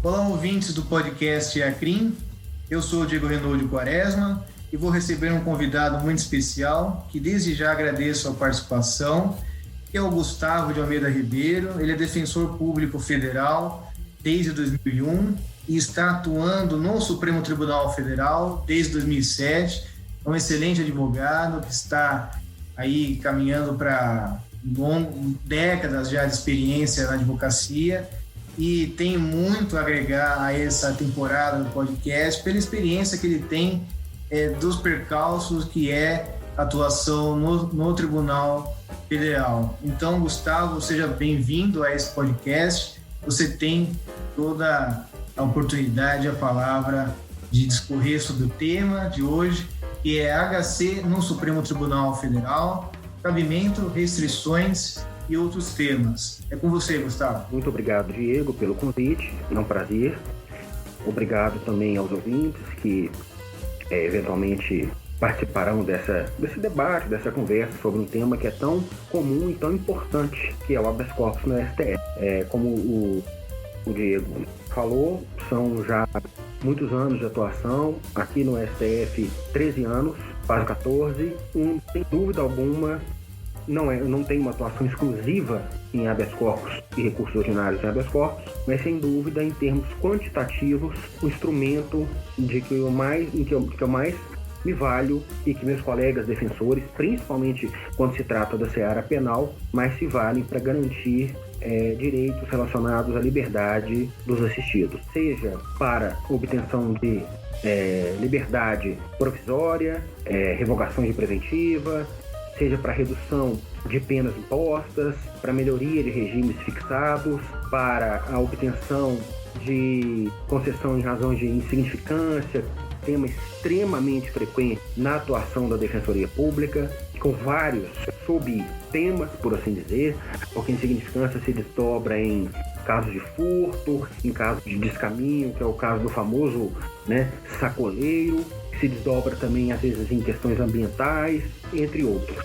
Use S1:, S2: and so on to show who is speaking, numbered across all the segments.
S1: Olá, ouvintes do podcast Acrim. Eu sou o Diego Renaud de Quaresma e vou receber um convidado muito especial, que desde já agradeço a participação, que é o Gustavo de Almeida Ribeiro. Ele é defensor público federal desde 2001 e está atuando no Supremo Tribunal Federal desde 2007. É um excelente advogado que está aí caminhando para décadas já de experiência na advocacia e tem muito a agregar a essa temporada do podcast pela experiência que ele tem dos percalços que é a atuação no Tribunal Federal. Então, Gustavo, seja bem-vindo a esse podcast. Você tem toda a oportunidade, a palavra de discorrer sobre o tema de hoje, que é HC no Supremo Tribunal Federal, cabimento, restrições e outros temas. É com você, Gustavo.
S2: Muito obrigado, Diego, pelo convite. É um prazer. Obrigado também aos ouvintes que eventualmente participarão desse debate, dessa conversa sobre um tema que é tão comum e tão importante, que é o habeas corpus no STF. Como o Diego falou, são já muitos anos de atuação aqui no STF, 13 anos, quase 14. Sem dúvida alguma, não tem uma atuação exclusiva em habeas corpus e recursos ordinários em habeas corpus, mas sem dúvida, em termos quantitativos, o instrumento em que eu mais me valho e que meus colegas defensores, principalmente quando se trata da seara penal, mais se valem para garantir direitos relacionados à liberdade dos assistidos, seja para obtenção de liberdade provisória, revogação de preventiva, seja para redução de penas impostas, para melhoria de regimes fixados, para a obtenção de concessão em razão de insignificância, tema extremamente frequente na atuação da Defensoria Pública, com vários subtemas, por assim dizer, porque insignificância se desdobra em casos de furto, em casos de descaminho, que é o caso do famoso sacoleiro, se desdobra também, às vezes, em questões ambientais, entre outros,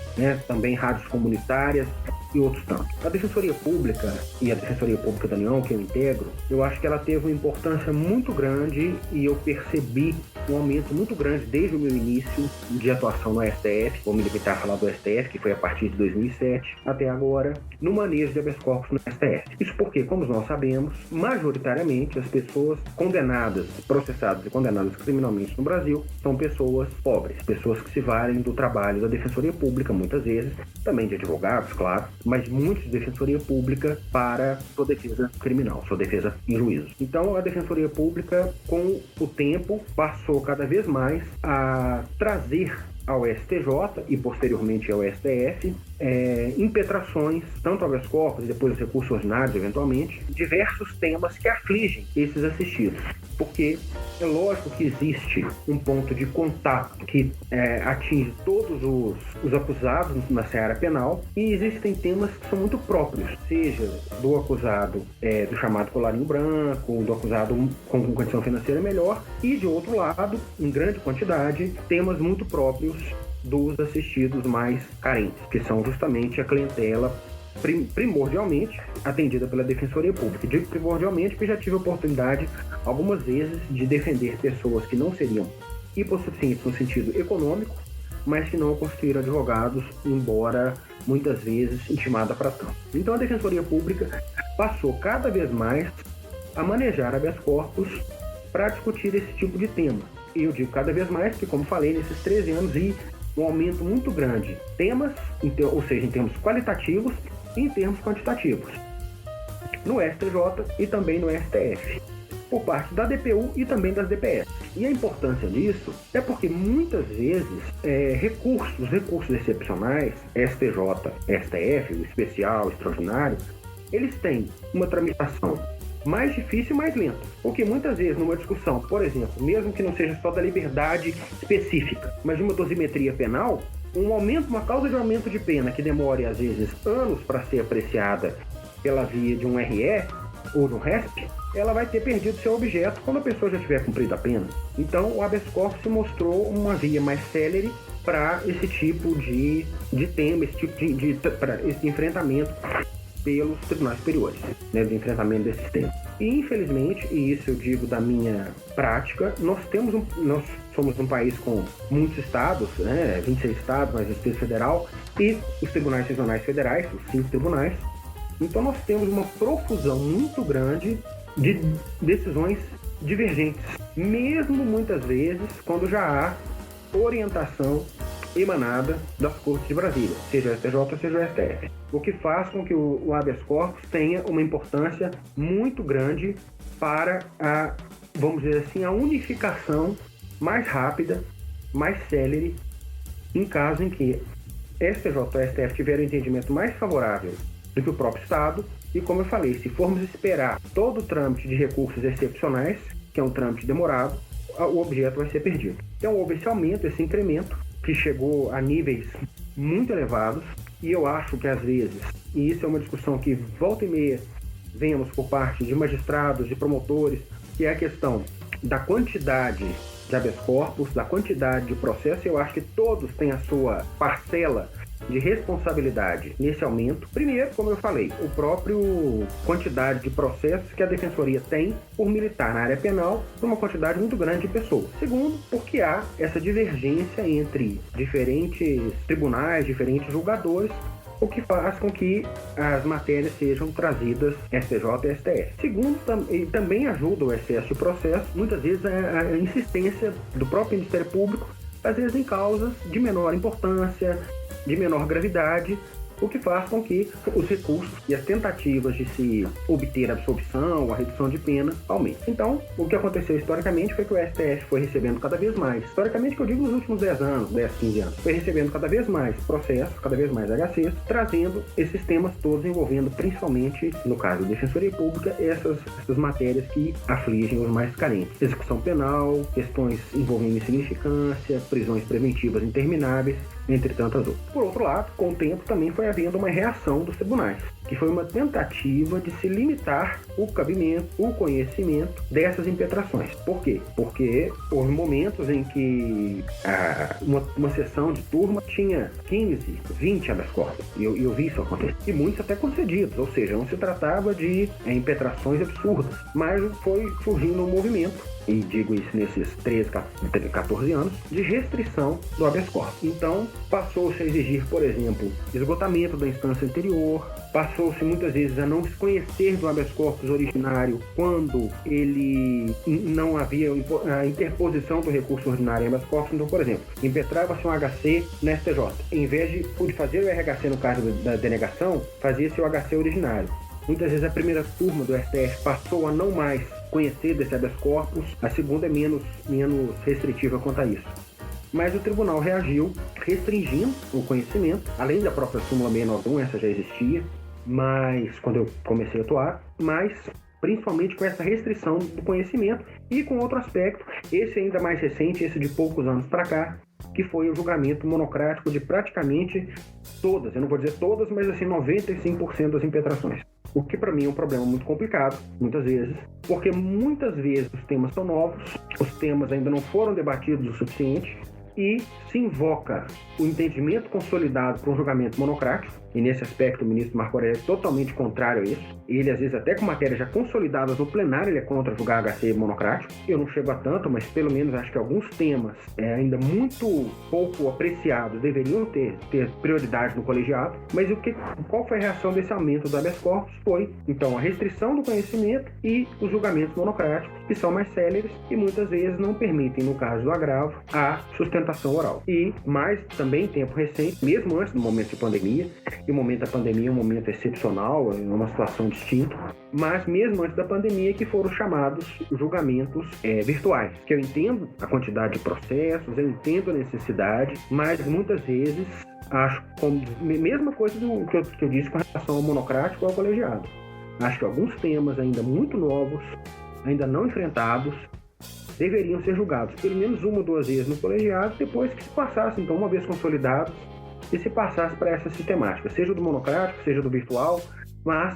S2: também rádios comunitárias e outros tantos. A Defensoria Pública e a Defensoria Pública da União, que eu integro, eu acho que ela teve uma importância muito grande e eu percebi um aumento muito grande desde o meu início de atuação no STF, vou me limitar a falar do STF, que foi a partir de 2007 até agora, no manejo de habeas corpus no STF. Isso porque, como nós sabemos, majoritariamente as pessoas condenadas, processadas e condenadas criminalmente no Brasil são pessoas pobres, pessoas que se valem do trabalho da Defensoria Pública, muitas vezes, também de advogados, claro, mas muitos de Defensoria Pública para sua defesa criminal, sua defesa em juízo. Então, a Defensoria Pública, com o tempo, passou cada vez mais a trazer ao STJ e posteriormente ao STF impetrações, tanto habeas corpus e depois os recursos ordinários, eventualmente, diversos temas que afligem esses assistidos. Porque é lógico que existe um ponto de contato que atinge todos os acusados na seara penal, e existem temas que são muito próprios, seja do acusado do chamado colarinho branco, do acusado com condição financeira melhor, e de outro lado, em grande quantidade, temas muito próprios dos assistidos mais carentes, que são justamente a clientela primordialmente atendida pela Defensoria Pública. Digo primordialmente porque já tive a oportunidade algumas vezes de defender pessoas que não seriam hipossuficientes no sentido econômico, mas que não constituíram advogados, embora muitas vezes intimada para tanto. Então a Defensoria Pública passou cada vez mais a manejar habeas corpus para discutir esse tipo de tema. E eu digo cada vez mais porque, como falei, nesses 13 anos vi um aumento muito grande de temas, ou seja, em termos qualitativos e em termos quantitativos, no STJ e também no STF, por parte da DPU e também das DPS. E a importância disso é porque muitas vezes recursos excepcionais, STJ, STF, o especial, o extraordinário, eles têm uma tramitação mais difícil e mais lenta. Porque muitas vezes numa discussão, por exemplo, mesmo que não seja só da liberdade específica, mas de uma dosimetria penal, uma causa de aumento de pena que demore às vezes anos para ser apreciada pela via de um RE ou de um RESP, ela vai ter perdido seu objeto quando a pessoa já tiver cumprido a pena. Então o habeas corpus se mostrou uma via mais célere para esse tipo de tema, esse tipo para esse enfrentamento pelos tribunais superiores, né, do enfrentamento desses temas. E, infelizmente, e isso eu digo da minha prática, nós somos um país com muitos estados, né, 26 estados, mais o Distrito Federal, e os tribunais regionais federais, os 5 tribunais. Então nós temos uma profusão muito grande de decisões divergentes, mesmo muitas vezes quando já há orientação emanada das Cortes de Brasília, seja o STJ ou seja o STF, o que faz com que o habeas corpus tenha uma importância muito grande para vamos dizer assim, a unificação mais rápida, mais célere, em caso em que STJ ou STF tiverem um entendimento mais favorável do que o próprio Estado. E como eu falei, se formos esperar todo o trâmite de recursos excepcionais, que é um trâmite demorado, o objeto vai ser perdido. Então houve esse aumento, esse incremento, que chegou a níveis muito elevados, e eu acho que às vezes, e isso é uma discussão que volta e meia vemos por parte de magistrados, de promotores, que é a questão da quantidade de habeas corpus, da quantidade de processo. Eu acho que todos têm a sua parcela de responsabilidade nesse aumento. Primeiro, como eu falei, o próprio quantidade de processos que a Defensoria tem por militar na área penal por uma quantidade muito grande de pessoas. Segundo, porque há essa divergência entre diferentes tribunais, diferentes julgadores, o que faz com que as matérias sejam trazidas STJ e STF. Segundo, também ajuda o excesso de processo, muitas vezes a insistência do próprio Ministério Público, às vezes em causas de menor importância, de menor gravidade, o que faz com que os recursos e as tentativas de se obter a absolvição, a redução de pena, aumentem. Então, o que aconteceu historicamente foi que o STF foi recebendo cada vez mais, historicamente que eu digo nos últimos 10 anos, 10, 15 anos, foi recebendo cada vez mais processos, cada vez mais HCs, trazendo esses temas todos envolvendo principalmente, no caso da Defensoria Pública, essas matérias que afligem os mais carentes. Execução penal, questões envolvendo insignificância, prisões preventivas intermináveis, entre tantas outras. Por outro lado, com o tempo também foi havendo uma reação dos tribunais, que foi uma tentativa de se limitar o cabimento, o conhecimento dessas impetrações. Por quê? Porque houve momentos em que uma sessão de turma tinha 15, 20 habeas corpus, e eu vi isso acontecer, e muitos até concedidos, ou seja, não se tratava de impetrações absurdas, mas foi surgindo um movimento, e digo isso nesses 13, 14 anos, de restrição do habeas corpus. Então, passou-se a exigir, por exemplo, esgotamento da instância anterior, passou-se muitas vezes a não se conhecer do habeas corpus originário quando ele não havia a interposição do recurso ordinário em habeas corpus. Então, por exemplo, impetrava-se um HC na STJ. Em vez de fazer o RHC no caso da denegação, fazia-se o HC originário. Muitas vezes a primeira turma do STF passou a não mais conhecer desse habeas corpus, a segunda é menos restritiva quanto a isso. Mas o tribunal reagiu restringindo o conhecimento, além da própria súmula 691, essa já existia, mas quando eu comecei a atuar, mas principalmente com essa restrição do conhecimento e com outro aspecto, esse ainda mais recente, esse de poucos anos para cá, que foi o julgamento monocrático de praticamente todas, eu não vou dizer todas, mas assim 95% das impetrações. O que para mim é um problema muito complicado, muitas vezes, porque muitas vezes os temas são novos, os temas ainda não foram debatidos o suficiente e se invoca o entendimento consolidado para um julgamento monocrático, e nesse aspecto o ministro Marco Aurélio é totalmente contrário a isso. Ele, às vezes, até com matérias já consolidadas no plenário, ele é contra julgar HC monocrático. Eu não chego a tanto, mas pelo menos acho que alguns temas ainda muito pouco apreciados deveriam ter prioridade no colegiado. Mas qual foi a reação desse aumento do habeas corpus? Foi, então, a restrição do conhecimento e os julgamentos monocráticos, que são mais céleres e muitas vezes não permitem, no caso do agravo, a sustentação oral. E mais também em tempo recente, mesmo antes do momento de pandemia, e o momento da pandemia é um momento excepcional, é uma situação distinta, mas mesmo antes da pandemia que foram chamados julgamentos virtuais, que eu entendo a quantidade de processos, eu entendo a necessidade, mas muitas vezes acho, como mesma coisa que eu disse com relação ao monocrático ou ao colegiado, acho que alguns temas ainda muito novos, ainda não enfrentados, deveriam ser julgados pelo menos uma ou duas vezes no colegiado, depois que se passasse, então, uma vez consolidados, e se passasse para essa sistemática, seja do monocrático, seja do virtual, mas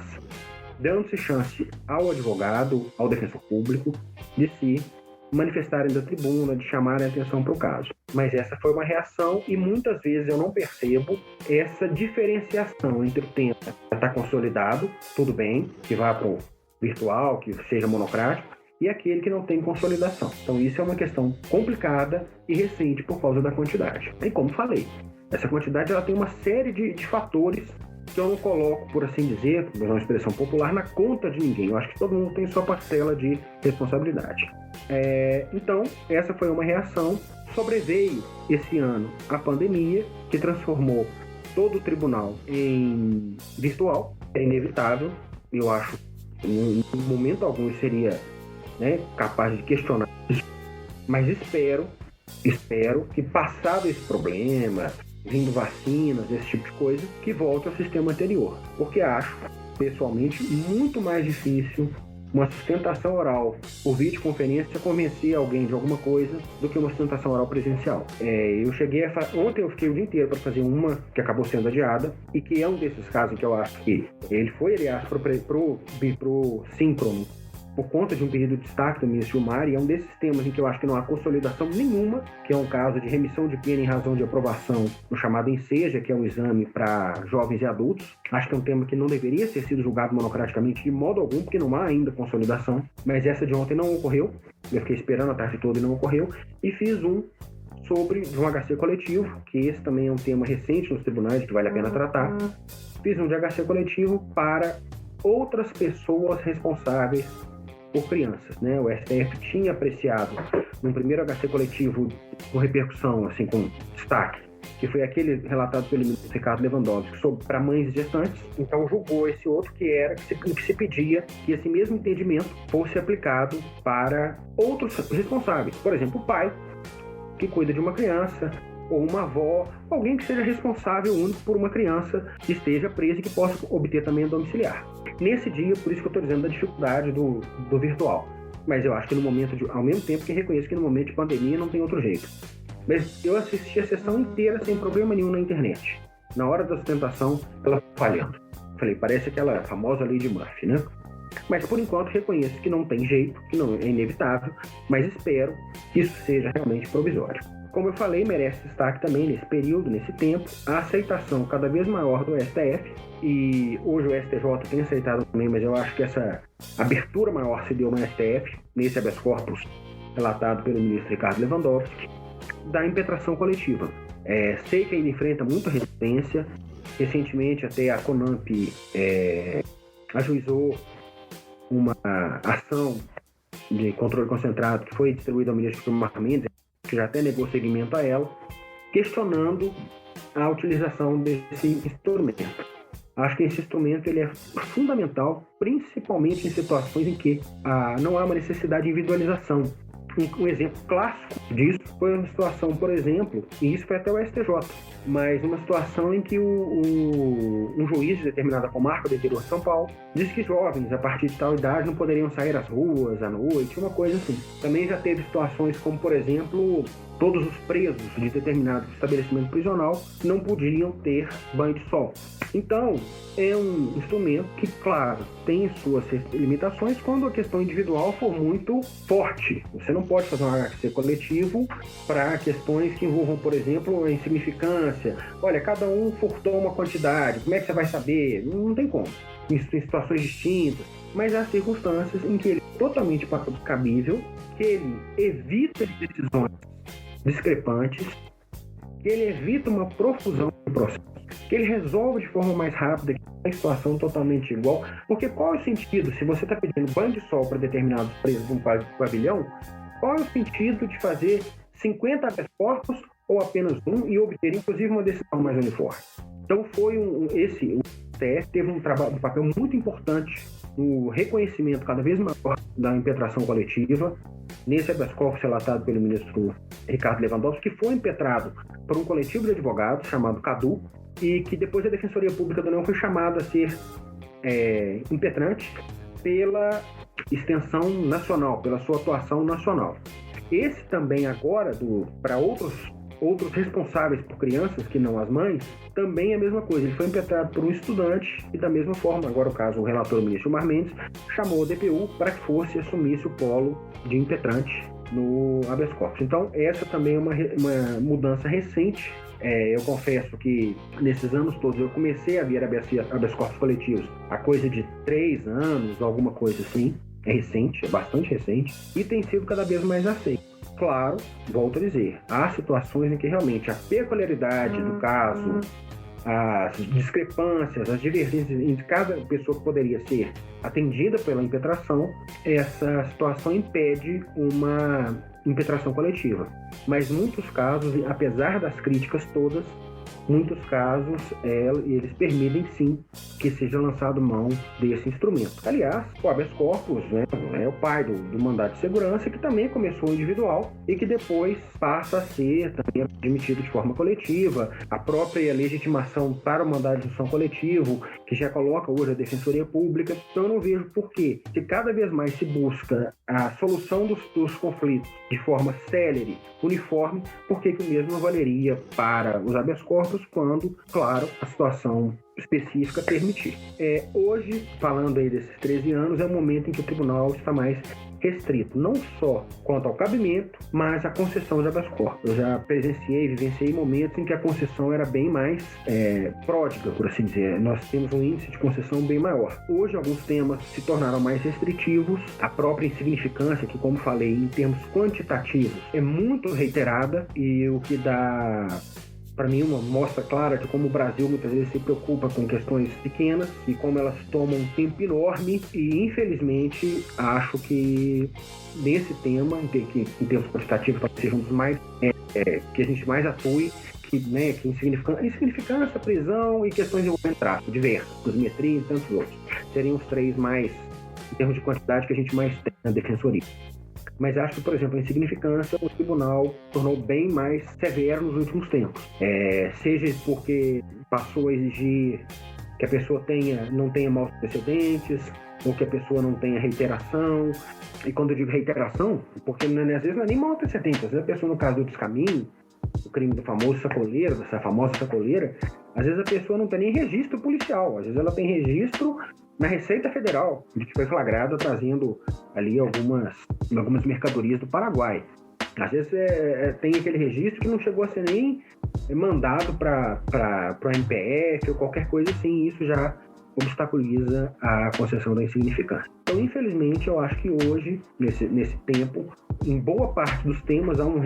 S2: dando-se chance ao advogado, ao defensor público, de se manifestarem da tribuna, de chamarem a atenção para o caso. Mas essa foi uma reação e muitas vezes eu não percebo essa diferenciação entre o tema que está consolidado, tudo bem, que vá para o virtual, que seja monocrático, e aquele que não tem consolidação. Então isso é uma questão complicada e recente por causa da quantidade. E como falei, essa quantidade ela tem uma série de fatores que eu não coloco, por assim dizer, por uma expressão popular, na conta de ninguém. Eu acho que todo mundo tem sua parcela de responsabilidade. Então, essa foi uma reação. Sobreveio esse ano a pandemia, que transformou todo o tribunal em virtual. É inevitável. Eu acho que em momento algum seria capaz de questionar isso. Mas espero que, passado esse problema, vindo vacinas, esse tipo de coisa, que volte ao sistema anterior. Porque acho, pessoalmente, muito mais difícil uma sustentação oral por videoconferência convencer alguém de alguma coisa do que uma sustentação oral presencial. Ontem eu fiquei o dia inteiro para fazer uma que acabou sendo adiada e que é um desses casos em que eu acho que ele foi, aliás, pro síncrono por conta de um pedido de destaque do ministro Gilmar, e é um desses temas em que eu acho que não há consolidação nenhuma, que é um caso de remissão de pena em razão de aprovação no chamado ENSEJA, que é um exame para jovens e adultos. Acho que é um tema que não deveria ter sido julgado monocraticamente de modo algum, porque não há ainda consolidação, mas essa de ontem não ocorreu. Eu fiquei esperando a tarde toda e não ocorreu, e fiz um sobre um HC coletivo, que esse também é um tema recente nos tribunais que vale a pena tratar. Fiz um de HC coletivo para outras pessoas responsáveis por crianças, né? O STF tinha apreciado no primeiro HC coletivo com repercussão, assim, com destaque, que foi aquele relatado pelo ministro Ricardo Lewandowski para mães gestantes. Então julgou esse outro que se pedia que esse mesmo entendimento fosse aplicado para outros responsáveis, por exemplo, o pai que cuida de uma criança, ou uma avó, alguém que seja responsável único por uma criança que esteja presa e que possa obter também a domiciliar. Nesse dia, por isso que eu estou dizendo da dificuldade do virtual. Mas eu acho que ao mesmo tempo que reconheço que no momento de pandemia não tem outro jeito. Mas eu assisti a sessão inteira sem problema nenhum na internet. Na hora da sustentação, ela falhando. Falei, parece aquela famosa lei de Murphy, né? Mas por enquanto reconheço que não tem jeito, que não é inevitável, mas espero que isso seja realmente provisório. Como eu falei, merece destaque também nesse período, nesse tempo, a aceitação cada vez maior do STF, e hoje o STJ tem aceitado também, mas eu acho que essa abertura maior se deu no STF, nesse habeas corpus relatado pelo ministro Ricardo Lewandowski, da impetração coletiva. Sei que ainda enfrenta muita resistência. Recentemente até a CONAMP ajuizou uma ação de controle concentrado que foi distribuída ao ministro Gilmar Mendes, que já até negou seguimento a ela, questionando a utilização desse instrumento. Acho que esse instrumento ele é fundamental, principalmente em situações em que não há uma necessidade de individualização. Um exemplo clássico disso foi uma situação, por exemplo, e isso foi até o STJ, mas uma situação em que um juiz de determinada comarca do interior de São Paulo disse que jovens a partir de tal idade não poderiam sair às ruas à noite, uma coisa assim. Também já teve situações como, por exemplo, todos os presos de determinado estabelecimento prisional não podiam ter banho de sol. Então, é um instrumento que, claro, tem suas limitações quando a questão individual for muito forte. Você não pode fazer um HC coletivo para questões que envolvam, por exemplo, a insignificância. Olha, cada um furtou uma quantidade, como é que você vai saber? Não tem como. Em situações distintas. Mas há circunstâncias em que ele é totalmente cabível, que ele evita decisões discrepantes, que ele evita uma profusão do processo, que ele resolve de forma mais rápida, que é uma situação totalmente igual. Porque qual é o sentido, se você está pedindo banho de sol para determinados presos de um pavilhão, qual é o sentido de fazer 50 habeas corpus ou apenas um e obter, inclusive, uma decisão mais uniforme? Então, o STF teve um papel muito importante no reconhecimento cada vez maior da impetração coletiva, nesse habeas corpus relatado pelo ministro Ricardo Lewandowski, que foi impetrado por um coletivo de advogados chamado CADU, e que depois a Defensoria Pública da União foi chamada a ser impetrante pela extensão nacional, pela sua atuação nacional. Esse também agora, para outros responsáveis por crianças, que não as mães, também é a mesma coisa. Ele foi impetrado por um estudante e, da mesma forma, agora o caso, o relator, o ministro Gilmar Mendes, chamou o DPU para que assumisse o polo de impetrante no habeas corpus. Então, essa também é uma mudança recente. Eu confesso que nesses anos todos eu comecei a ver habeas corpus coletivos há coisa de 3 anos, alguma coisa assim. É recente, é bastante recente, e tem sido cada vez mais aceito. Claro, volto a dizer, há situações em que realmente a peculiaridade do caso, as discrepâncias, as divergências entre cada pessoa que poderia ser atendida pela impetração, essa situação impede uma impetração coletiva. Mas muitos casos, apesar das críticas todas, muitos casos eles permitem sim que seja lançado mão desse instrumento. Aliás, o habeas corpus, né, é o pai do mandado de segurança, que também começou individual e que depois passa a ser também admitido de forma coletiva. A própria legitimação para o mandado de instrução coletivo, que já coloca hoje a Defensoria Pública. Então eu não vejo por que, se cada vez mais se busca a solução dos conflitos de forma célere, uniforme, por que o mesmo não valeria para os habeas corpus quando, claro, a situação específica permitir. Hoje, falando aí desses 13 anos, é o momento em que o tribunal está mais restrito, não só quanto ao cabimento, mas a concessão de habeas corpus. Eu já vivenciei momentos em que a concessão era bem mais pródiga, por assim dizer. Nós temos um índice de concessão bem maior. Hoje, alguns temas se tornaram mais restritivos. A própria insignificância, que, como falei, em termos quantitativos, é muito reiterada, e o que dá, para mim, uma mostra clara de como o Brasil muitas vezes se preocupa com questões pequenas e como elas tomam um tempo enorme. E, infelizmente, acho que nesse tema, em termos quantitativos, talvez seja um dos mais que a gente mais atue, que insignificância, prisão e questões envolvendo tráfico, diversas, dosimetria e tantos outros. Seriam os 3 mais, em termos de quantidade, que a gente mais tem na Defensoria. Mas acho que, por exemplo, a insignificância, o tribunal tornou bem mais severo nos últimos tempos. Seja porque passou a exigir que a pessoa não tenha maus precedentes, ou que a pessoa não tenha reiteração. E quando eu digo reiteração, porque às vezes não é nem maus precedentes. Às vezes a pessoa, no caso do descaminho, o crime do famoso sacoleiro, dessa famosa sacoleira, às vezes a pessoa não tem nem registro policial. Às vezes ela tem registro na Receita Federal, de que foi flagrada trazendo ali algumas mercadorias do Paraguai. Às vezes tem aquele registro que não chegou a ser nem mandado para a MPF ou qualquer coisa assim, e isso já obstaculiza a concessão da insignificância. Então, infelizmente, eu acho que hoje, nesse tempo, em boa parte dos temas, há um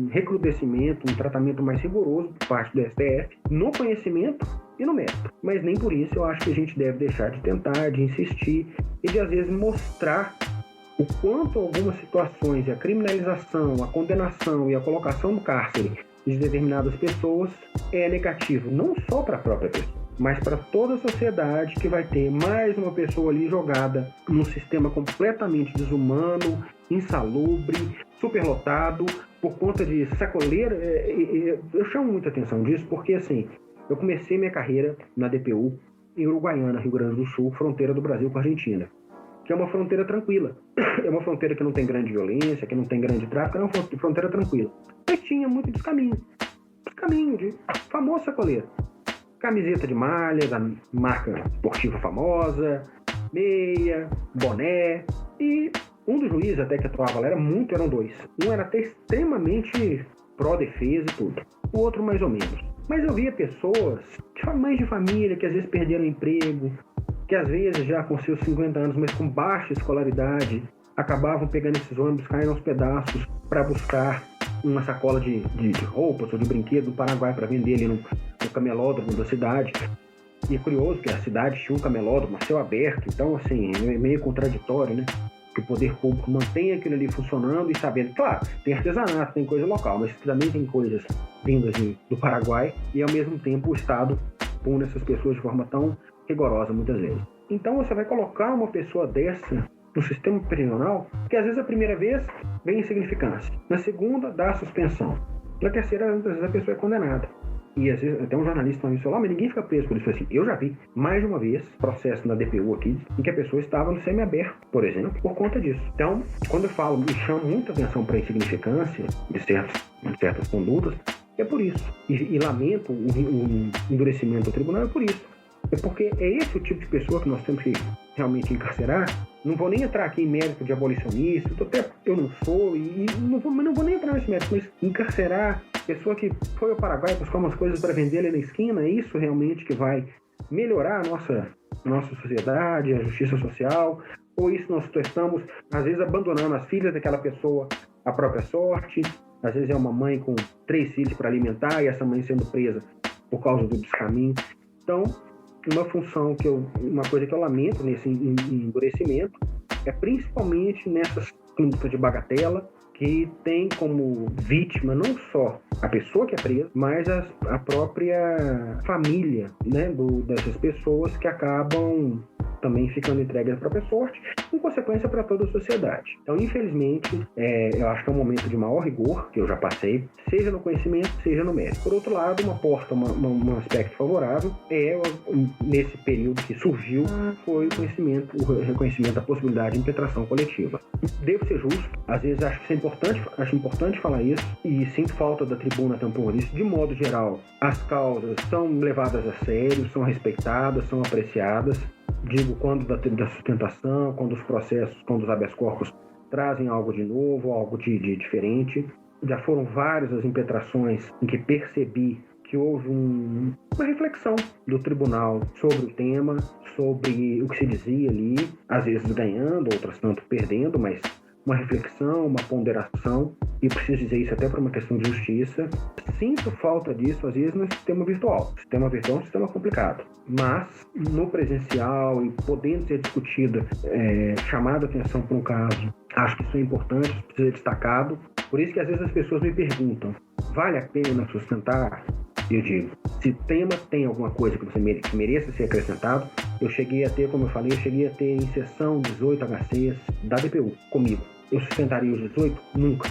S2: recrudescimento, um tratamento mais rigoroso por parte do STF, no conhecimento e no método. Mas nem por isso eu acho que a gente deve deixar de tentar, de insistir e de, às vezes, mostrar o quanto algumas situações, a criminalização, a condenação e a colocação no cárcere de determinadas pessoas é negativo, não só para a própria pessoa, mas para toda a sociedade, que vai ter mais uma pessoa ali jogada num sistema completamente desumano, insalubre, superlotado, por conta de sacoleira. Eu chamo muita atenção disso porque, assim, eu comecei minha carreira na DPU em Uruguaiana, Rio Grande do Sul, fronteira do Brasil com a Argentina, que é uma fronteira tranquila. É uma fronteira que não tem grande violência, que não tem grande tráfico, é uma fronteira tranquila. Mas tinha muito descaminho de famoso sacoleiro. Camiseta de malha, da marca esportiva famosa, meia, boné. E um dos juízes até que atuava lá eram 2. Um era até extremamente pró-defesa e tudo. O outro mais ou menos. Mas eu via pessoas, mães de família, que às vezes perderam o emprego, que às vezes já com seus 50 anos, mas com baixa escolaridade, acabavam pegando esses ônibus, caindo aos pedaços para buscar uma sacola de roupas ou de brinquedo do Paraguai para vender ali no camelódromo da cidade. E é curioso que a cidade tinha um camelódromo a céu aberto, então, assim, é meio contraditório, né? Que o poder público mantenha aquilo ali funcionando e sabendo, claro, tem artesanato, tem coisa local, mas também tem coisas vindas do Paraguai, e ao mesmo tempo o Estado pune essas pessoas de forma tão rigorosa muitas vezes. Então você vai colocar uma pessoa dessa no sistema prisional, que às vezes a primeira vez vem insignificância, na segunda dá suspensão, na terceira às vezes a pessoa é condenada. E às vezes até um jornalista falou isso lá, mas ninguém fica preso por isso. Assim, eu já vi mais de uma vez processo na DPU aqui em que a pessoa estava no semiaberto, por exemplo, por conta disso. Então, quando eu falo e chamo muita atenção para a insignificância de certas condutas, é por isso. E lamento o endurecimento do tribunal, é por isso. É porque é esse o tipo de pessoa que nós temos que realmente encarcerar, Não vou nem entrar aqui em mérito de abolicionista, até eu não sou, e não vou nem entrar nesse mérito, mas encarcerar pessoa que foi ao Paraguai buscar umas coisas para vender ali na esquina, é isso realmente que vai melhorar a nossa sociedade, a justiça social? Ou isso nós estamos, às vezes, abandonando as filhas daquela pessoa à própria sorte? Às vezes é uma mãe com 3 filhos para alimentar e essa mãe sendo presa por causa do descaminho. Então, uma coisa que eu lamento nesse endurecimento é principalmente nessas condutas de bagatela, que tem como vítima não só a pessoa que é presa, mas a própria família, né, dessas pessoas que acabam também ficando entregues à própria sorte, com consequência para toda a sociedade. Então, infelizmente, eu acho que é um momento de maior rigor, que eu já passei, seja no conhecimento, seja no mérito. Por outro lado, um aspecto favorável nesse período que surgiu, foi o reconhecimento da possibilidade de impetração coletiva. Devo ser justo, às vezes acho importante falar isso, e sinto falta da tribuna tampouco disso. De modo geral, as causas são levadas a sério, são respeitadas, são apreciadas. Digo, quando da sustentação, quando os habeas corpus trazem algo de novo, algo de diferente. Já foram várias as impetrações em que percebi que houve uma reflexão do tribunal sobre o tema, sobre o que se dizia ali, às vezes ganhando, outras tanto perdendo, mas uma reflexão, uma ponderação, e preciso dizer isso até por uma questão de justiça. Sinto falta disso, às vezes, no sistema virtual. O sistema virtual é um sistema complicado, mas no presencial, e podendo ser discutido, chamado a atenção por um caso, acho que isso é importante, precisa ser destacado. Por isso que às vezes as pessoas me perguntam, vale a pena sustentar? Eu digo, se o tema tem alguma coisa que mereça ser acrescentado, eu cheguei a ter, como eu falei, em sessão 18 HCs da DPU comigo. Eu sustentaria os 18? Nunca.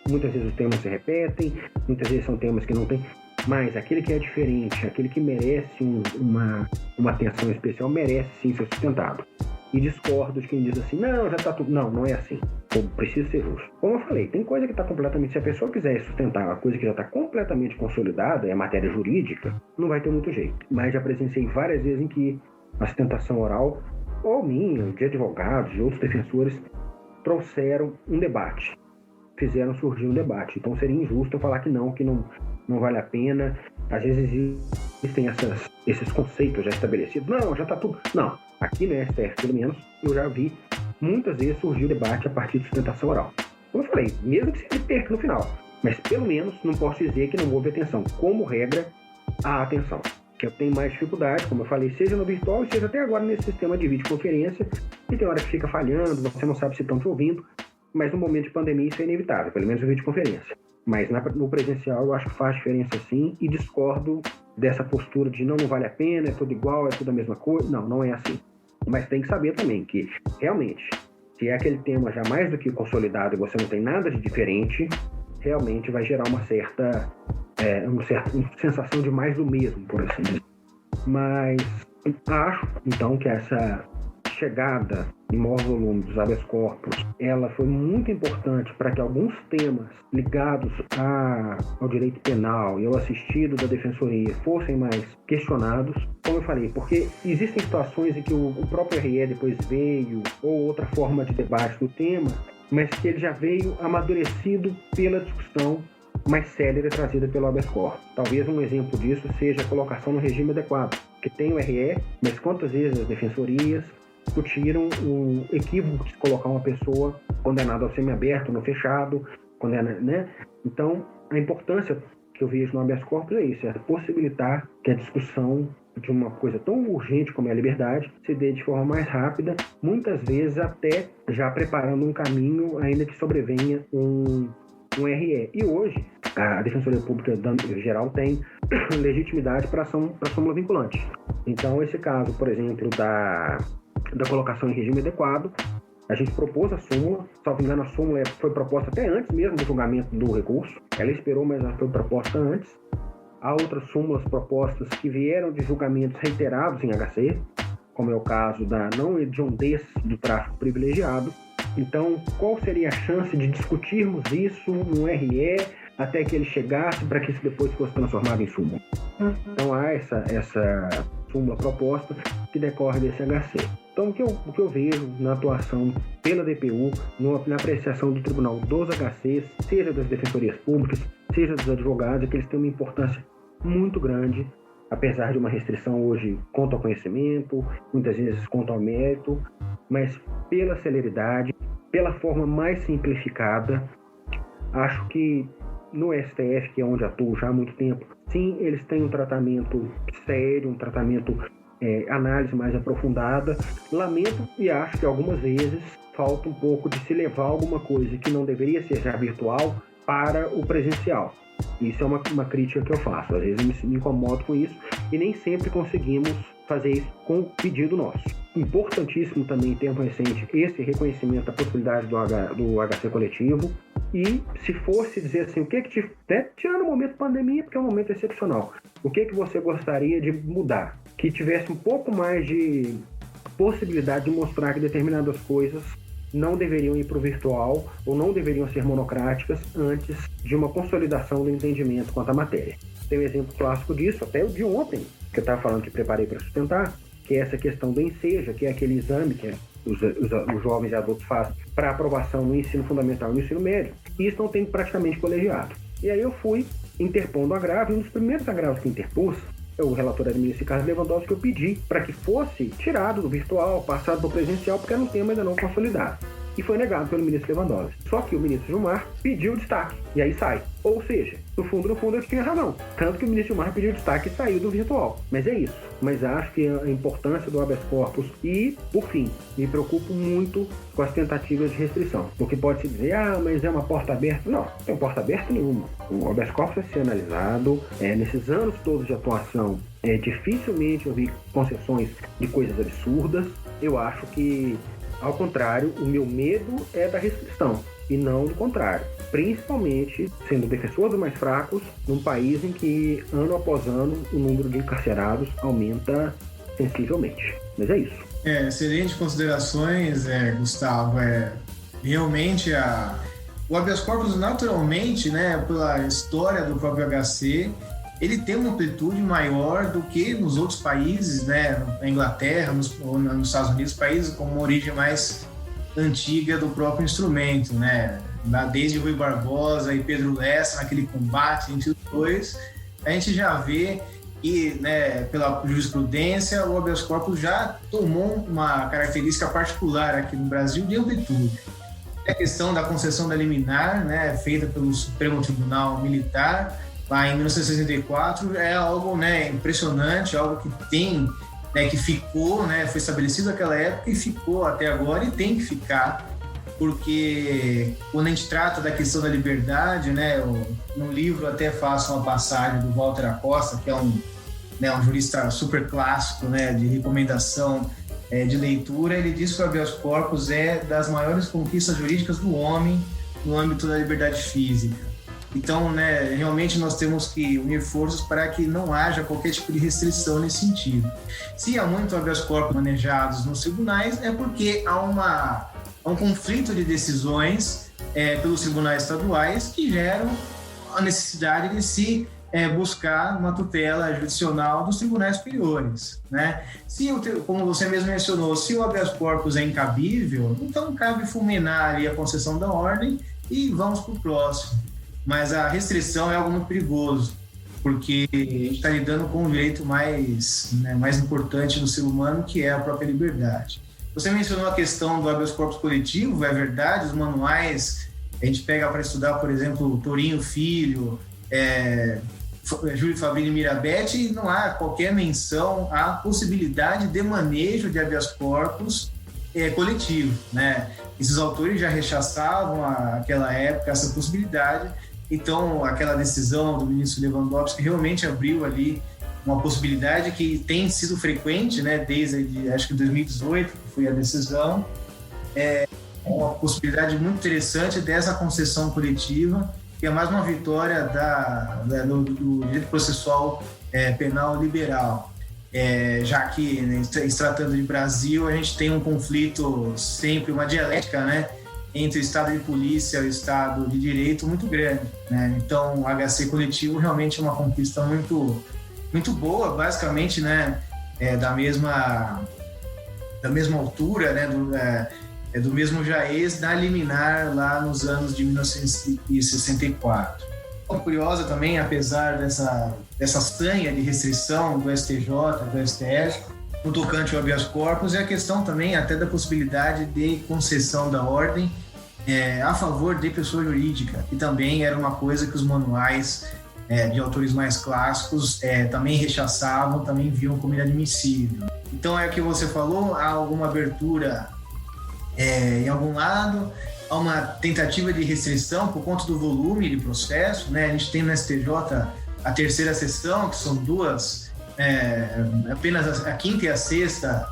S2: Muitas vezes os temas se repetem, muitas vezes são temas que não tem, mas aquele que é diferente, aquele que merece uma atenção especial, merece sim ser sustentado. E discordo de quem diz assim, não, já está tudo. Não é assim. Eu preciso ser justo. Como eu falei, tem coisa que está completamente... Se a pessoa quiser sustentar uma coisa que já está completamente consolidada, é matéria jurídica, não vai ter muito jeito. Mas já presenciei várias vezes em que a sustentação oral, ou minha, de advogados, de outros defensores, trouxeram um debate. Fizeram surgir um debate. Então seria injusto eu falar que não vale a pena. Às vezes existem esses conceitos já estabelecidos. Não, já está tudo... Não. Aqui no STF, pelo menos, eu já vi muitas vezes surgir o debate a partir de sustentação oral. Como eu falei, mesmo que se perca no final, mas pelo menos não posso dizer que não houve atenção. Como regra, há atenção. Que eu tenho mais dificuldade, como eu falei, seja no virtual, seja até agora nesse sistema de videoconferência, e tem hora que fica falhando, você não sabe se estão te ouvindo, mas no momento de pandemia isso é inevitável, pelo menos no videoconferência. Mas no presencial eu acho que faz diferença sim, e discordo dessa postura de não vale a pena, é tudo igual, é tudo a mesma coisa. Não é assim. Mas tem que saber também que, realmente, se é aquele tema já mais do que consolidado e você não tem nada de diferente, realmente vai gerar uma certa sensação de mais do mesmo, por assim dizer. Mas acho, então, que essa chegada em maior volume dos habeas corpus, ela foi muito importante para que alguns temas ligados ao direito penal e ao assistido da defensoria fossem mais questionados, como eu falei, porque existem situações em que o próprio RE depois veio, ou outra forma de debate do tema, mas que ele já veio amadurecido pela discussão mais célere trazida pelo habeas corpus. Talvez um exemplo disso seja a colocação no regime adequado, que tem o RE, mas quantas vezes as defensorias discutiram o equívoco de colocar uma pessoa condenada ao semiaberto, no fechado, né? Então, a importância que eu vejo no habeas corpus é isso, é possibilitar que a discussão de uma coisa tão urgente como é a liberdade se dê de forma mais rápida, muitas vezes até já preparando um caminho, ainda que sobrevenha um RE. E hoje, a Defensoria Pública em geral tem legitimidade para súmula vinculante. Então, esse caso, por exemplo, da colocação em regime adequado, a gente propôs a súmula, salvo engano, a súmula foi proposta até antes mesmo do julgamento do recurso, ela esperou, mas ela foi proposta antes. Há outras súmulas propostas que vieram de julgamentos reiterados em HC, como é o caso da não hediondez do tráfico privilegiado. Então, qual seria a chance de discutirmos isso no RE até que ele chegasse para que isso depois fosse transformado em súmula? Então, há essa súmula proposta que decorre desse HC. Então, o que eu vejo na atuação pela DPU, na apreciação do tribunal dos HCs, seja das defensorias públicas, seja dos advogados, é que eles têm uma importância muito grande, apesar de uma restrição hoje quanto ao conhecimento, muitas vezes quanto ao mérito, mas pela celeridade, pela forma mais simplificada. Acho que no STF, que é onde atuo já há muito tempo, sim, eles têm um tratamento sério, um tratamento, análise mais aprofundada. Lamento e acho que algumas vezes falta um pouco de se levar alguma coisa que não deveria ser já virtual para o presencial. Isso é uma crítica que eu faço. Às vezes eu me incomodo com isso e nem sempre conseguimos fazer isso com o pedido nosso. Importantíssimo também em tempo recente esse reconhecimento da possibilidade do HC coletivo. E se fosse dizer assim, o que tirando o momento pandemia, porque é um momento excepcional, o que você gostaria de mudar? Que tivesse um pouco mais de possibilidade de mostrar que determinadas coisas não deveriam ir para o virtual ou não deveriam ser monocráticas antes de uma consolidação do entendimento quanto à matéria. Tem um exemplo clássico disso, até o de ontem, que eu estava falando que preparei para sustentar, que é essa questão do ENSEJA, que é aquele exame que os jovens e adultos fazem para aprovação no ensino fundamental e no ensino médio, e isso não tem praticamente colegiado. E aí eu fui interpondo agravo, e um dos primeiros agravos que interpus, o relator era o ministro Ricardo Lewandowski, que eu pedi para que fosse tirado do virtual, passado do presencial, porque era um tema ainda não consolidado. E foi negado pelo ministro Lewandowski. Só que o ministro Gilmar pediu destaque, e aí sai. Ou seja, no fundo eu tinha razão. Tanto que o ministro Gilmar pediu destaque e saiu do virtual. Mas é isso. Mas acho que a importância do habeas corpus e, por fim, me preocupo muito com as tentativas de restrição. Porque pode-se dizer, mas é uma porta aberta. Não tem porta aberta nenhuma. O habeas corpus vai ser analisado. Nesses anos todos de atuação, dificilmente eu vi concessões de coisas absurdas. Eu acho que, ao contrário, o meu medo é da restrição e não do contrário. Principalmente sendo defensor dos mais fracos num país em que, ano após ano, o número de encarcerados aumenta sensivelmente. Mas é isso.
S1: Excelentes considerações, Gustavo. Realmente, o habeas corpus, naturalmente, né, pela história do próprio HC, ele tem uma amplitude maior do que nos outros países, né, na Inglaterra, nos Estados Unidos, países com uma origem mais antiga do próprio instrumento, né? Desde Rui Barbosa e Pedro Lessa, naquele combate entre os dois, a gente já vê que, né, pela jurisprudência, o habeas corpus já tomou uma característica particular aqui no Brasil de amplitude. A questão da concessão da liminar, né, feita pelo Supremo Tribunal Militar, lá em 1964, é algo, né, impressionante, algo que tem, né, que ficou, né, foi estabelecido naquela época e ficou até agora e tem que ficar, porque quando a gente trata da questão da liberdade, né, no livro até faço uma passagem do Walter Acosta, que é um jurista super clássico, né, de recomendação de leitura. Ele diz que o habeas corpus é das maiores conquistas jurídicas do homem no âmbito da liberdade física. Então, né, realmente nós temos que unir forças para que não haja qualquer tipo de restrição nesse sentido. Se há muito habeas corpus manejados nos tribunais, é porque há um conflito de decisões pelos tribunais estaduais que geram a necessidade de se buscar uma tutela judicional dos tribunais superiores, né? Como você mesmo mencionou, se o habeas corpus é incabível, então cabe fulminar ali a concessão da ordem e vamos para o próximo. Mas a restrição é algo muito perigoso, porque a gente está lidando com um direito mais importante do ser humano, que é a própria liberdade. Você mencionou a questão do habeas corpus coletivo, é verdade, os manuais, a gente pega para estudar, por exemplo, Torinho Filho, Júlio Fabrini Mirabete, e não há qualquer menção à possibilidade de manejo de habeas corpus coletivo, né? Esses autores já rechaçavam naquela época essa possibilidade. Então, aquela decisão do ministro Lewandowski realmente abriu ali uma possibilidade que tem sido frequente, né, desde, acho que 2018, que foi a decisão. É uma possibilidade muito interessante dessa concessão coletiva, que é mais uma vitória do direito processual penal liberal. Já que, né, se tratando de Brasil, a gente tem um conflito sempre, uma dialética, né, entre o Estado de polícia e o Estado de direito muito grande, né? Então, o HC coletivo realmente é uma conquista muito, muito boa, basicamente, né? da mesma altura, né, do mesmo jaez da liminar lá nos anos de 1964. Curiosa também, apesar dessa sanha de restrição do STJ, do STF, no tocante ao habeas corpus, é a questão também até da possibilidade de concessão da ordem a favor de pessoa jurídica, que também era uma coisa que os manuais de autores mais clássicos também rechaçavam, também viam como inadmissível. Então é o que você falou, há alguma abertura em algum lado, há uma tentativa de restrição por conta do volume de processo, né? A gente tem no STJ a terceira sessão, que são duas, apenas a quinta e a sexta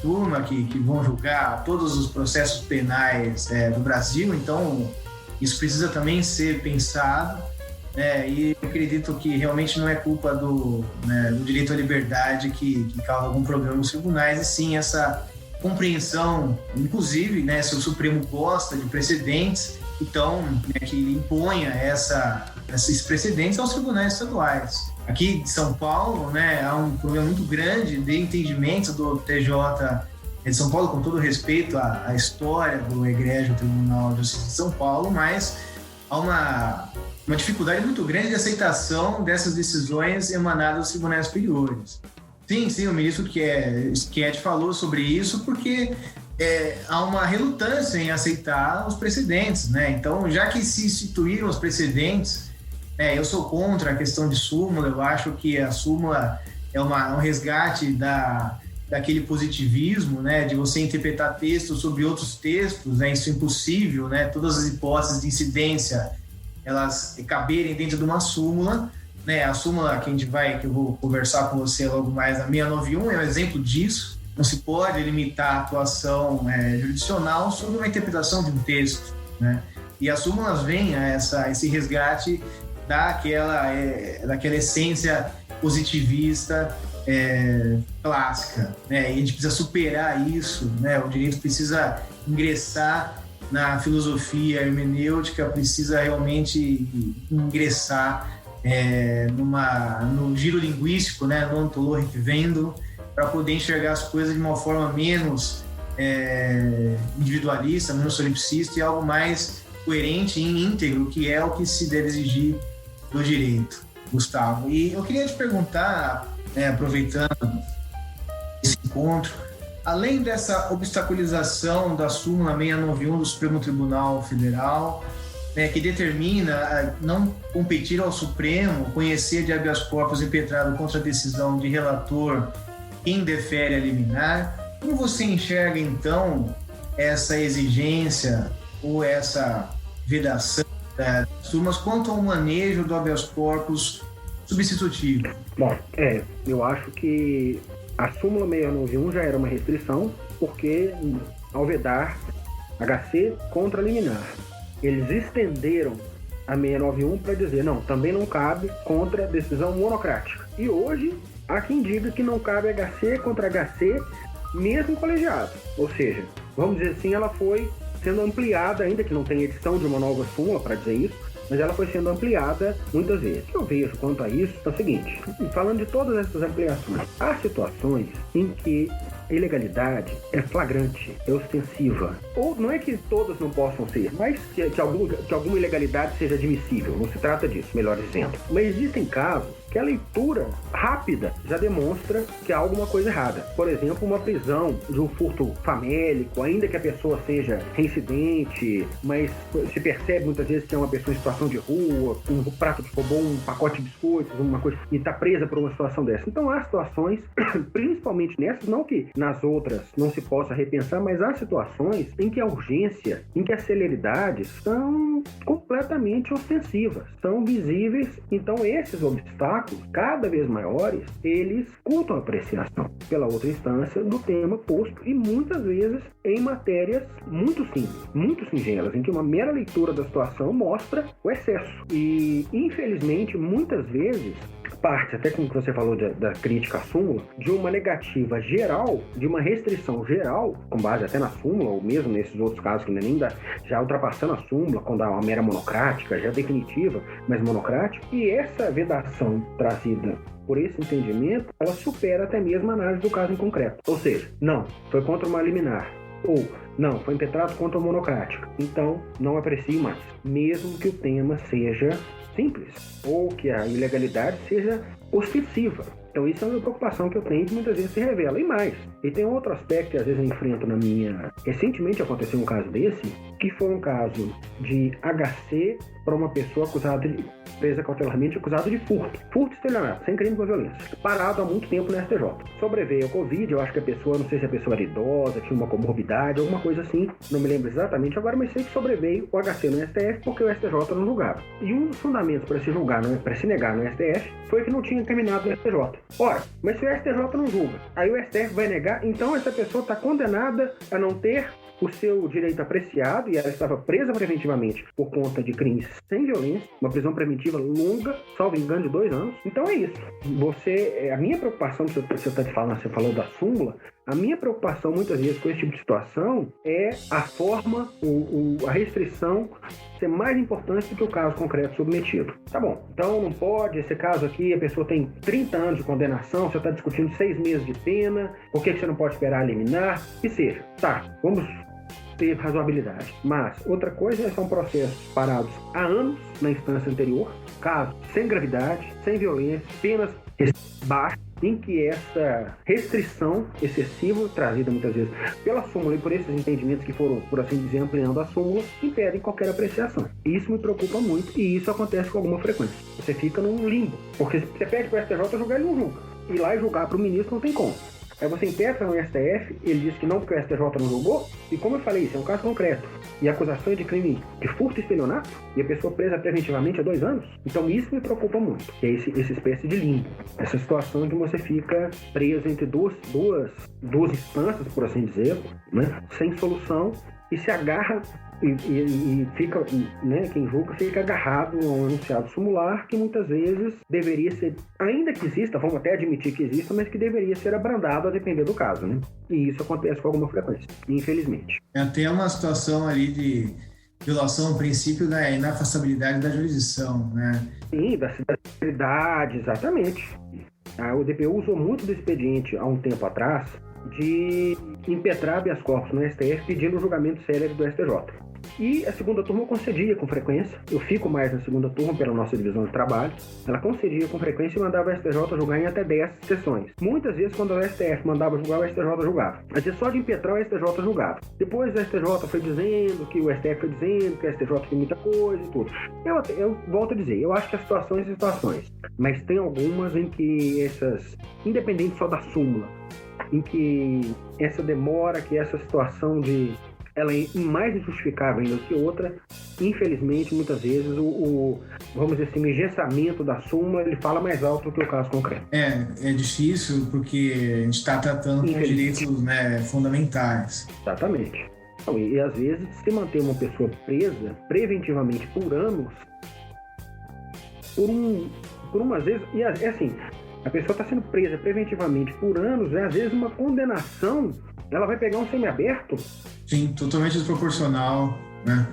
S1: turma que vão julgar todos os processos penais do Brasil, então isso precisa também ser pensado, e eu acredito que realmente não é culpa do direito à liberdade que causa algum problema nos tribunais, e sim essa compreensão, inclusive, se o Supremo gosta de precedentes, então, que imponha esses precedentes aos tribunais estaduais. Aqui de São Paulo, há um problema muito grande de entendimento do TJ de São Paulo, com todo respeito à história do egrégio Tribunal de Justiça de São Paulo, mas há uma dificuldade muito grande de aceitação dessas decisões emanadas dos tribunais superiores. Sim, o ministro Schietti falou sobre isso porque há uma relutância em aceitar os precedentes, Então, já que se instituíram os precedentes, eu sou contra a questão de súmula, eu acho que a súmula é um resgate daquele positivismo, de você interpretar textos sobre outros textos, isso é impossível, todas as hipóteses de incidência, elas caberem dentro de uma súmula, A súmula que eu vou conversar com você logo mais, a 691, é um exemplo disso. Não se pode limitar a atuação jurisdicional sobre uma interpretação de um texto, E as súmulas vêm a esse resgate daquela essência positivista clássica, E a gente precisa superar isso, O direito precisa ingressar na filosofia hermenêutica, precisa realmente ingressar no giro linguístico, no ontológico vendo, para poder enxergar as coisas de uma forma menos individualista, menos solipsista e algo mais coerente e íntegro, que é o que se deve exigir do direito, Gustavo. E eu queria te perguntar, aproveitando esse encontro, além dessa obstaculização da súmula 691 do Supremo Tribunal Federal, que determina não competir ao Supremo conhecer de habeas corpus impetrado contra a decisão de relator quem defere a liminar, como você enxerga, então, essa exigência ou essa vedação das súmulas quanto ao manejo do habeas corpus substitutivo?
S2: Bom, eu acho que a súmula 691 já era uma restrição, porque ao vedar HC contra liminar, eles estenderam a 691 para dizer, não, também não cabe contra decisão monocrática. E hoje, há quem diga que não cabe HC contra HC, mesmo colegiado. Ou seja, vamos dizer assim, ela foi sendo ampliada, ainda que não tenha edição de uma nova súmula para dizer isso, mas ela foi sendo ampliada muitas vezes. O que eu vejo quanto a isso é o seguinte, falando de todas essas ampliações, há situações em que a ilegalidade é flagrante, é ostensiva. Ou não é que todas não possam ser, mas que alguma ilegalidade seja admissível, não se trata disso, melhor dizendo. Mas existem casos que a leitura rápida já demonstra que há alguma coisa errada. Por exemplo, uma prisão de um furto famélico, ainda que a pessoa seja reincidente, mas se percebe muitas vezes que é uma pessoa em situação de rua, um prato de roubou um pacote de biscoitos, uma coisa, e está presa por uma situação dessa. Então há situações, principalmente nessas, não que nas outras não se possa repensar, mas há situações em que a urgência, em que a celeridade são completamente ostensivas, são visíveis. Então esses obstáculos cada vez maiores, eles cultam a apreciação pela outra instância do tema posto, e muitas vezes em matérias muito simples, muito singelas, em que uma mera leitura da situação mostra o excesso. E infelizmente muitas vezes parte, até como você falou da crítica à súmula, de uma negativa geral, de uma restrição geral, com base até na súmula, ou mesmo nesses outros casos que nem já ultrapassando a súmula, quando há uma mera monocrática, já definitiva, mas monocrática, e essa vedação trazida por esse entendimento, ela supera até mesmo a análise do caso em concreto. Ou seja, não, foi contra uma liminar. Ou, não, foi impetrado contra uma monocrática. Então, não aprecio mais. Mesmo que o tema seja simples, ou que a ilegalidade seja ostensiva. Então, isso é uma preocupação que eu tenho que muitas vezes se revela. E mais, e tem outro aspecto que às vezes eu enfrento na minha... Recentemente aconteceu um caso desse, que foi um caso de HC para uma pessoa presa cautelarmente acusada de furto e estelionato, sem crime com violência, parado há muito tempo no STJ. Sobreveio ao Covid, eu acho que a pessoa, não sei se a pessoa era idosa, tinha uma comorbidade, alguma coisa assim, não me lembro exatamente agora, mas sei que sobreveio o HC no STF porque o STJ não julgava. E um dos fundamentos para se julgar, para se negar no STF, foi que não tinha encaminhado no STJ. Ora, mas se o STJ não julga, aí o STF vai negar, então essa pessoa está condenada a não ter o seu direito apreciado, e ela estava presa preventivamente por conta de crimes sem violência, uma prisão preventiva longa, salvo engano, de 2 anos. Então é isso. A minha preocupação, você falou da súmula, a minha preocupação muitas vezes com esse tipo de situação é a forma, a restrição ser mais importante do que o caso concreto submetido. Tá bom, então não pode, esse caso aqui, a pessoa tem 30 anos de condenação, você está discutindo 6 meses de pena, por que você não pode esperar a liminar? Que seja. Tá, vamos ter razoabilidade. Mas outra coisa são processos parados há anos na instância anterior, casos sem gravidade, sem violência, penas baixas, em que essa restrição excessiva, trazida muitas vezes pela súmula e por esses entendimentos que foram, por assim dizer, ampliando a súmula, impedem qualquer apreciação. Isso me preocupa muito e isso acontece com alguma frequência. Você fica num limbo, porque se você pede para o STJ julgar, ele não julga. Ir lá e julgar para o ministro não tem como. Aí você impetra no STF, ele diz que não porque o STJ não julgou, e como eu falei, isso é um caso concreto, e acusação de crime de furto e estelionato, e a pessoa presa preventivamente há 2 anos. Então isso me preocupa muito, que é essa espécie de limbo, essa situação de você fica preso entre duas instâncias, por assim dizer, né, sem solução, e se agarra e fica, né, quem julga fica agarrado a um enunciado sumular que muitas vezes deveria ser, ainda que exista, vamos até admitir que exista, mas que deveria ser abrandado a depender do caso, né? E isso acontece com alguma frequência, infelizmente.
S1: É até uma situação ali de violação ao princípio da inafastabilidade da jurisdição, né?
S2: Sim, da cidade, exatamente. O DPU usou muito do expediente há um tempo atrás de impetrar habeas corpus no STF pedindo o julgamento célere do STJ. E a segunda turma concedia com frequência, eu fico mais na segunda turma pela nossa divisão de trabalho, ela concedia com frequência e mandava o STJ julgar em até 10 sessões. Muitas vezes quando o STF mandava julgar, o STJ julgava. Às vezes só de impetrar o STJ julgava. Depois o STJ foi dizendo que o STF foi dizendo que o STJ tem muita coisa e tudo. Eu volto a dizer, eu acho que há situações e situações, mas tem algumas em que essas, independente só da súmula, em que essa demora, que essa situação de ela é mais injustificável ainda do que outra, infelizmente, muitas vezes, vamos dizer assim, o engessamento da súmula, ele fala mais alto do que o caso concreto.
S1: É difícil porque a gente está tratando com direitos, né, fundamentais.
S2: Exatamente. Então, e às vezes, se manter uma pessoa presa preventivamente por anos, por umas vezes, e é assim, a pessoa está sendo presa preventivamente por anos, às vezes uma condenação, ela vai pegar um semiaberto.
S1: Sim, totalmente desproporcional, né?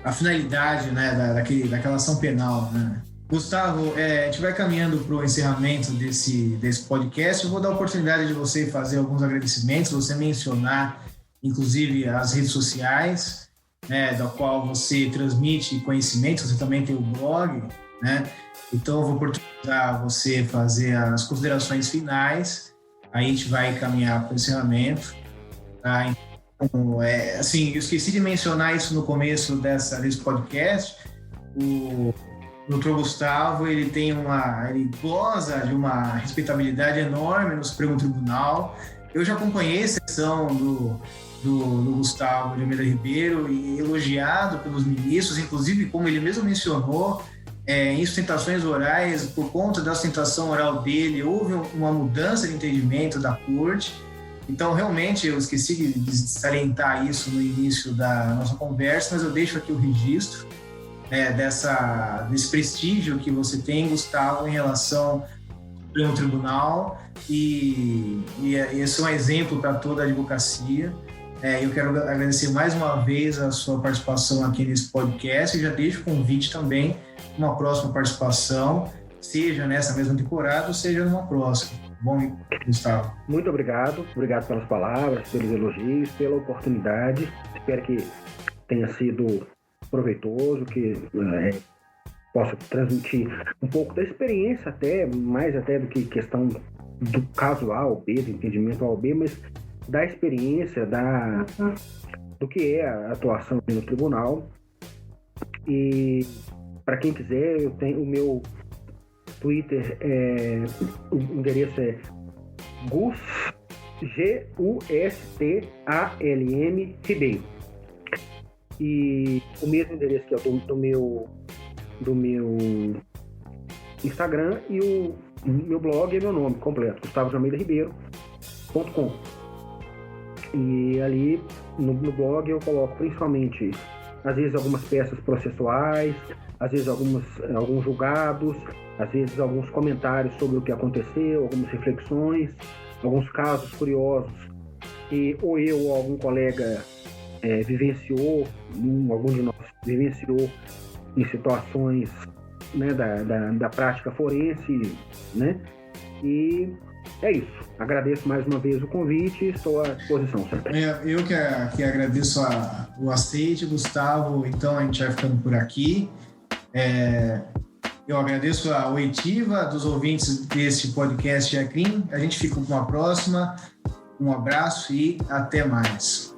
S1: A finalidade, né, daquela ação penal, né? Gustavo, a gente vai caminhando para o encerramento desse podcast. Eu vou dar a oportunidade de você fazer alguns agradecimentos, você mencionar, inclusive, as redes sociais, né, da qual você transmite conhecimento, você também tem o blog, né? Então, eu vou oportunizar você fazer as considerações finais, aí a gente vai caminhar para o encerramento. Tá? Então, assim, eu esqueci de mencionar isso no começo desse podcast. O Dr. Gustavo, ele goza de uma respeitabilidade enorme no Supremo Tribunal. Eu já acompanhei a sessão do Gustavo de Almeida Ribeiro e elogiado pelos ministros, inclusive, como ele mesmo mencionou, em sustentações orais, por conta da sustentação oral dele, houve uma mudança de entendimento da corte. Então, realmente, eu esqueci de salientar isso no início da nossa conversa, mas eu deixo aqui o registro desse prestígio que você tem, Gustavo, em relação ao Supremo Tribunal, e esse é um exemplo para toda a advocacia. Eu quero agradecer mais uma vez a sua participação aqui nesse podcast e já deixo o convite também uma próxima participação. seja nessa mesma temporada ou seja numa próxima. Bom, Gustavo.
S2: Muito obrigado pelas palavras, pelos elogios, pela oportunidade. Espero que tenha sido proveitoso, que possa transmitir um pouco da experiência, mais até do que questão do caso A ou B, do entendimento A ou B, mas da experiência, do que é a atuação no tribunal. E para quem quiser, eu tenho o meu Twitter, o endereço é Gustalm Ribeiro. E o mesmo endereço que é do meu Instagram, e o meu blog é meu nome completo, gustavodealmeidaribeiro.com. E ali no blog eu coloco principalmente, às vezes, algumas peças processuais, às vezes alguns julgados, às vezes alguns comentários sobre o que aconteceu, algumas reflexões, alguns casos curiosos que ou eu ou algum colega vivenciou, algum de nós vivenciou em situações, né, da prática forense, né? E é isso. Agradeço mais uma vez o convite e estou à disposição sempre.
S1: Eu que agradeço o aceite, Gustavo. Então a gente vai ficando por aqui. Eu agradeço a oitiva dos ouvintes desse podcast Checrim. A gente fica com uma próxima. Um abraço e até mais.